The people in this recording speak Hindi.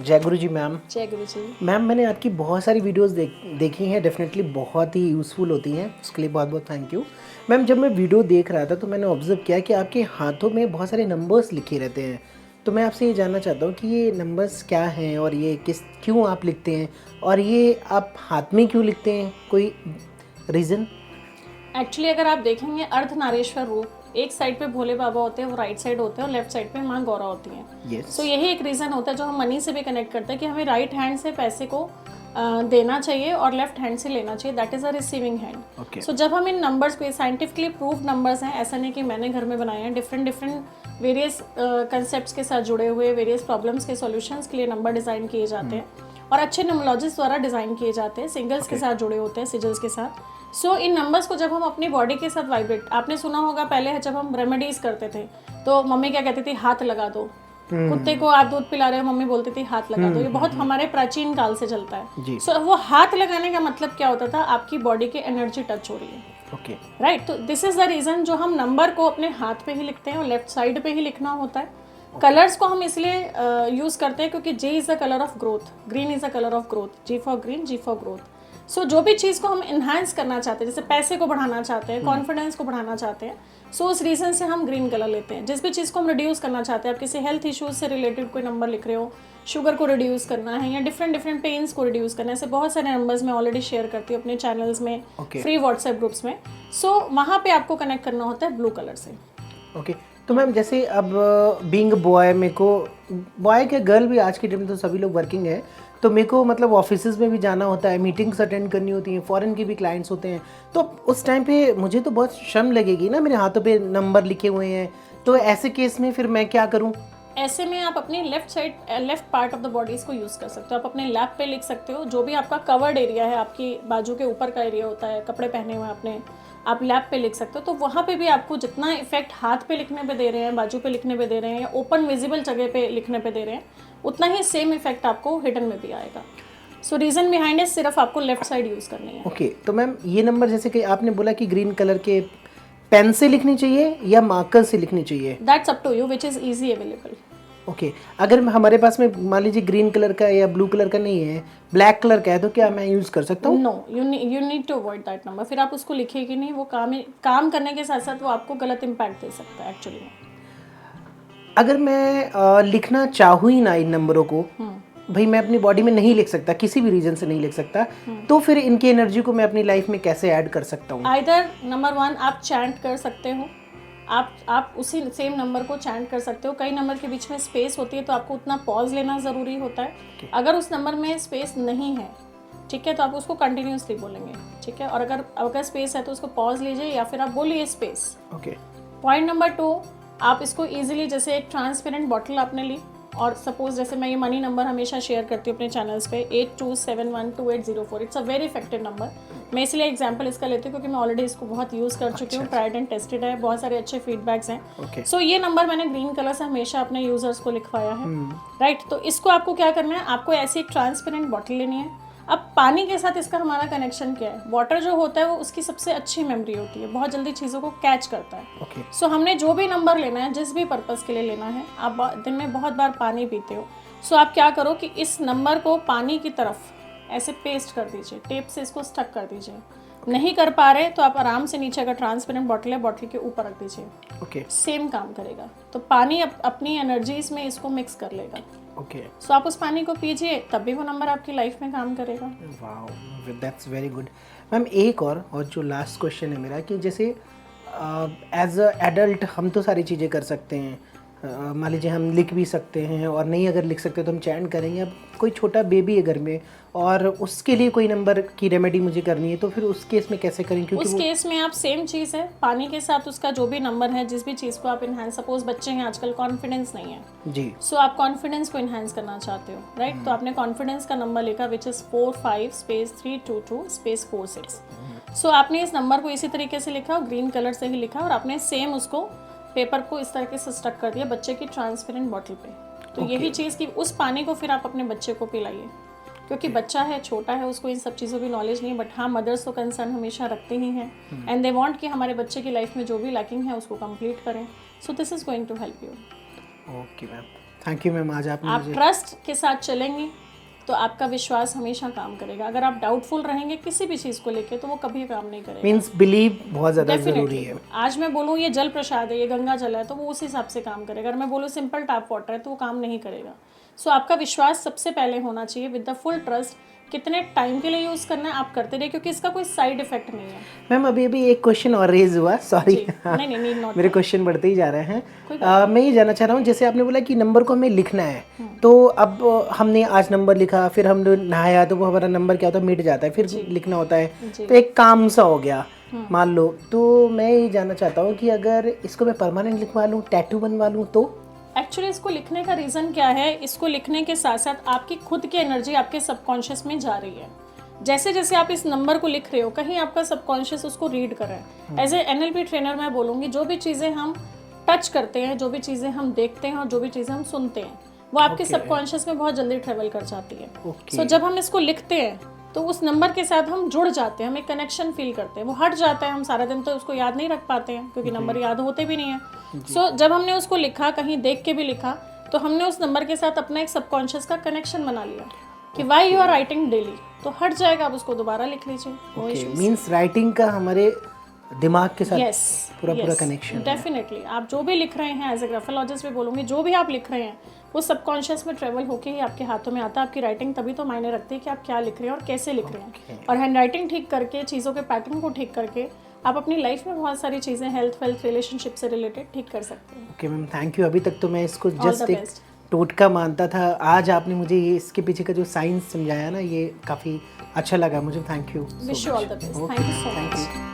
जय गुरु जी मैम। जय गुरु जी। मैम मैंने आपकी बहुत सारी वीडियोस देखी हैं, डेफिनेटली बहुत ही यूज़फुल होती हैं, उसके लिए बहुत बहुत थैंक यू। मैम जब मैं वीडियो देख रहा था तो मैंने ऑब्जर्व किया कि आपके हाथों में बहुत सारे नंबर्स लिखे रहते हैं। तो मैं आपसे ये जानना चाहता हूँ कि ये नंबर्स क्या हैं और ये क्यों आप लिखते हैं और ये आप हाथ में क्यों लिखते हैं, कोई रीज़न? एक्चुअली अगर आप देखेंगे अर्धनारीश्वर रूप, एक साइड पे भोले बाबा होते हैं, वो राइट साइड होते हैं, और लेफ्ट साइड पे माँ गौरा होती हैं। यस। सो यही एक रीज़न होता है जो हम मनी से भी कनेक्ट करते हैं कि हमें राइट हैंड से पैसे को देना चाहिए और लेफ्ट हैंड से लेना चाहिए, that is a receiving hand. So जब हम इन नंबर्स को, साइंटिफिकली प्रूव नंबर्स हैं, ऐसा नहीं कि मैंने घर में बनाए हैं, डिफरेंट वेरियस कंसेप्ट्स के साथ जुड़े हुए, वेरियस प्रॉब्लम्स के सॉल्यूशंस के लिए नंबर डिज़ाइन किए जाते हैं और अच्छे न्यूमरोलॉजिस्ट द्वारा डिज़ाइन किए जाते हैं, सिंगल्स के साथ जुड़े होते हैं, सिजल्स के साथ। सो इन नंबर्स को जब हम अपनी बॉडी के साथ वाइब्रेट, आपने सुना होगा पहले जब हम रेमेडीज करते थे तो मम्मी क्या कहती थी, हाथ लगा दो। कुत्ते को आप दूध पिला रहे हो, मम्मी बोलती थी हाथ लगा दो। ये बहुत हमारे प्राचीन काल से चलता है। सो वो हाथ लगाने का मतलब क्या होता था, आपकी बॉडी की एनर्जी टच हो रही है। ओके राइट, तो दिस इज द रीजन जो हम नंबर को अपने हाथ पे ही लिखते हैं और लेफ्ट साइड पे ही लिखना होता है। कलर्स को हम इसलिए यूज करते हैं क्योंकि J is the colour of growth, green is the colour of growth, G for green, G for growth. So जो भी चीज़ को हम इन्हांस करना चाहते हैं, जैसे पैसे को बढ़ाना चाहते हैं, कॉन्फिडेंस को बढ़ाना चाहते हैं, सो उस रीज़न से हम ग्रीन कलर लेते हैं। जिस भी चीज़ को हम रिड्यूस करना चाहते हैं, आप किसी हेल्थ इश्यूज से रिलेटेड कोई नंबर लिख रहे हो, शुगर को रिड्यूस करना है या डिफरेंट पेन्स को रिड्यूस करना है, ऐसे बहुत सारे नंबर्स मैं ऑलरेडी शेयर करती हूँ अपने चैनल्स में, फ्री व्हाट्सएप ग्रुप्स में। सो वहाँ पे आपको कनेक्ट करना होता है ब्लू कलर से। ओके तो मैम जैसे अब बीइंग बॉय, मेरे को बॉय के गर्ल भी आज के टाइम में तो सभी लोग वर्किंग है, तो मेरे को मतलब ऑफिसेज में भी जाना होता है, मीटिंग्स अटेंड करनी होती हैं, फॉरेन के भी क्लाइंट्स होते हैं, तो उस टाइम पे मुझे तो बहुत शर्म लगेगी ना, मेरे हाथों पे नंबर लिखे हुए हैं, तो ऐसे केस में फिर मैं क्या करूं? ऐसे में आप अपनी left side, left part of the body इसको यूज़ कर सकते हो। आप अपने लैप पे लिख सकते हो, जो भी आपका कवर्ड एरिया है, आपकी बाजू के ऊपर का एरिया होता है, कपड़े पहने हुए आपने, आप लैप पे लिख सकते हो। तो वहाँ पे भी आपको जितना इफेक्ट हाथ पे लिखने पे दे रहे हैं, बाजू पे लिखने पे दे रहे हैं या ओपन विजिबल जगह पे लिखने पे दे रहे हैं, उतना ही सेम इफेक्ट आपको हिडन में भी आएगा। सो रीज़न बिहाइंड इज सिर्फ आपको लेफ्ट साइड यूज़ करनी है। ओके तो मैम ये नंबर जैसे कि आपने बोला कि ग्रीन कलर के पेन से लिखनी चाहिए या मार्कर से लिखनी चाहिए? That's up to you which is easy available. Okay अगर हमारे पास में मान लीजिए ग्रीन कलर का या ब्लू कलर का नहीं है, ब्लैक कलर का है, तो क्या मैं यूज़ कर सकता हूँ? No, you need to avoid that number. फिर आप उसको लिखेगी नहीं, वो काम करने के साथ साथ वो आपको गलत इम्पैक्ट दे सकता है एक्चुअली में। अगर मैं लिखना चाहूँ ही ना इन नंबरों को, भाई मैं अपनी बॉडी में नहीं लिख सकता, किसी भी रीजन से नहीं लिख सकता, तो फिर इनकी एनर्जी को मैं अपनी लाइफ में कैसे ऐड कर सकता हूँ? आइदर नंबर 1 आप चैंट कर सकते हो, आप उसी सेम नंबर को चैंट कर सकते हो। कई नंबर के बीच में स्पेस होती है तो आपको उतना पॉज लेना ज़रूरी होता है। अगर उस नंबर में स्पेस नहीं है, ठीक है, तो आप उसको कंटिन्यूसली बोलेंगे, ठीक है। और अगर स्पेस है तो उसको पॉज लीजिए या फिर आप बोलिए स्पेस। ओके पॉइंट नंबर 2, आप इसको ईजिली, जैसे एक ट्रांसपेरेंट बॉटल आपने ली और सपोज जैसे मैं ये मनी नंबर हमेशा शेयर करती हूँ अपने चैनल्स पे 82712804, it's a very effective number. मैं इसलिए एग्जांपल इसका लेती हूँ क्योंकि मैं ऑलरेडी इसको बहुत यूज़ कर चुकी हूँ, ट्राइड एंड टेस्टेड है, बहुत सारे अच्छे फीडबैक्स हैं। सो ये नंबर मैंने ग्रीन कलर से हमेशा अपने यूजर्स को लिखवाया है। राइट, तो इसको आपको क्या करना है, आपको ऐसी एक ट्रांसपेरेंट बॉटल लेनी है। अब पानी के साथ इसका हमारा कनेक्शन क्या है, वाटर जो होता है वो उसकी सबसे अच्छी मेमोरी होती है, बहुत जल्दी चीज़ों को कैच करता है। सो हमने जो भी नंबर लेना है, जिस भी पर्पज़ के लिए लेना है, आप दिन में बहुत बार पानी पीते हो, सो आप क्या करो कि इस नंबर को पानी की तरफ ऐसे पेस्ट कर दीजिए, टेप से इसको स्टक कर दीजिए। नहीं कर पा रहे तो आप आराम से नीचे अगर ट्रांसपेरेंट बॉटल है, बॉटल के ऊपर रख दीजिए, सेम काम करेगा। तो पानी अपनी एनर्जी इसमें इसको मिक्स कर लेगा। सो आप उस पानी को पीजिए, तब भी वो नंबर आपकी लाइफ में काम करेगा। Wow, that's very good. Ma'am एक और जो लास्ट क्वेश्चन है मेरा, कि जैसे एज अ एडल्ट हम तो सारी चीज़ें कर सकते हैं, मान लीजिए हम लिख भी सकते हैं, और नहीं अगर लिख सकते तो हम चैंट करेंगे। अब कोई छोटा बेबी है घर में और उसके लिए कोई नंबर की रेमेडी मुझे करनी है, तो फिर उस केस में कैसे करें? क्योंकि उस केस में आप सेम चीज़ है, पानी के साथ उसका जो भी नंबर है, जिस भी चीज़ को आप इन्हांस, सपोज बच्चे हैं आजकल, कॉन्फिडेंस नहीं है जी, सो आप कॉन्फिडेंस को इन्हांस करना चाहते हो, राइट। तो आपने कॉन्फिडेंस का नंबर लिखा विच इज़ 45 322 46। सो आपने इस नंबर को इसी तरीके से लिखा और ग्रीन कलर से ही लिखा, और आपने सेम उसको पेपर को इस तरीके से स्टक कर दिया बच्चे की ट्रांसपेरेंट बॉटल पे। तो यही चीज़ कि उस पानी को फिर आप अपने बच्चे को पिलाइए, क्योंकि बच्चा है, छोटा है, उसको इन सब चीज़ों की नॉलेज नहीं है, बट हाँ मदर्स तो कंसर्न हमेशा रखते ही हैं एंड दे वांट कि हमारे बच्चे की लाइफ में जो भी लैकिंग है उसको कंप्लीट करें। So this is going to help you. Okay ma'am, thank you ma'am, आज आपने आप मुझे ट्रस्ट के साथ चलेंगे तो आपका विश्वास हमेशा काम करेगा। अगर आप डाउटफुल रहेंगे किसी भी चीज़ को लेके तो वो कभी काम नहीं करेगा। मीन्स बिलीव बहुत ज़्यादा ज़रूरी डेफिनेटली है। आज मैं बोलूँ ये जल प्रसाद है, ये गंगा जल है, तो वो उस हिसाब से काम करेगा। अगर मैं बोलूँ सिंपल टैप वाटर है तो वो काम नहीं करेगा। सो आपका विश्वास सबसे पहले होना चाहिए विद द फुल ट्रस्ट। कितने टाइम के लिए यूज़ करना है आप करते रहिए, क्योंकि इसका कोई साइड इफेक्ट नहीं है। मैम अभी अभी एक क्वेश्चन और रेज हुआ, सॉरी नहीं नहीं नीड नॉट। मेरे क्वेश्चन बढ़ते ही जा रहे हैं। मैं ये जानना चाह रहा हूँ, जैसे आपने बोला कि नंबर को हमें लिखना है, तो अब हमने आज नंबर लिखा, फिर हमने नहाया तो वो हमारा नंबर क्या होता है, मिट जाता है, फिर लिखना होता है, तो एक काम सा हो गया मान लो। तो मैं ये जानना चाहता हूँ कि अगर इसको मैं परमानेंट लिखवा लूँ, टैटू बनवा लूँ तो? एक्चुअली इसको लिखने का रीज़न क्या है, इसको लिखने के साथ साथ आपकी खुद की एनर्जी आपके सबकॉन्शियस में जा रही है। जैसे जैसे आप इस नंबर को लिख रहे हो, कहीं आपका सबकॉन्शियस उसको रीड कर रहा है। एज ए NLP ट्रेनर मैं बोलूँगी, जो भी चीज़ें हम टच करते हैं, जो भी चीज़ें हम देखते हैं और जो भी चीज़ें हम सुनते हैं, वो आपके सबकॉन्शियस में बहुत जल्दी ट्रेवल कर जाती है। सो जब हम इसको लिखते हैं तो उस नंबर के साथ हम जुड़ जाते हैं, हम एक कनेक्शन फील करते हैं, वो हट जाता है। हम सारा दिन तो उसको याद नहीं रख पाते हैं क्योंकि नंबर याद होते भी नहीं है। सो जब हमने उसको लिखा, कहीं देख के भी लिखा, तो हमने उस नंबर के साथ अपना एक सबकॉन्शियस का कनेक्शन बना लिया कि why you are writing daily, तो हट जाएगा। आप उसको दोबारा लिख लीजिए, नो इश्यूज। मीन्स राइटिंग का हमारे दिमाग के साथ यस पूरा कनेक्शन है। डेफिनेटली आप जो भी लिख रहे हैं, एज ए ग्राफोलॉजिस्ट भी बोलूँगी, जो भी आप लिख रहे हैं वो सबकॉन्शियस में ट्रेवल होके ही आपके हाथों में आता है। आपकी राइटिंग तभी तो मायने रखती है कि आप क्या लिख रहे हैं और कैसे लिख रहे हैं। और हैंड राइटिंग ठीक करके, चीज़ों के पैटर्न को ठीक करके आप अपनी लाइफ में बहुत सारी चीज़ें हेल्थ वेल्थ रिलेशनशिप से रिलेटेड ठीक कर सकते हैं। Okay ma'am, thank you. अभी तक तो मैं इसको All जस्ट the एक best. टोटका मानता था, आज आपने मुझे ये इसके पीछे का जो साइंस समझाया ना, ये काफ़ी अच्छा लगा मुझे। Thank you. Wish you all the best. Thank you so much.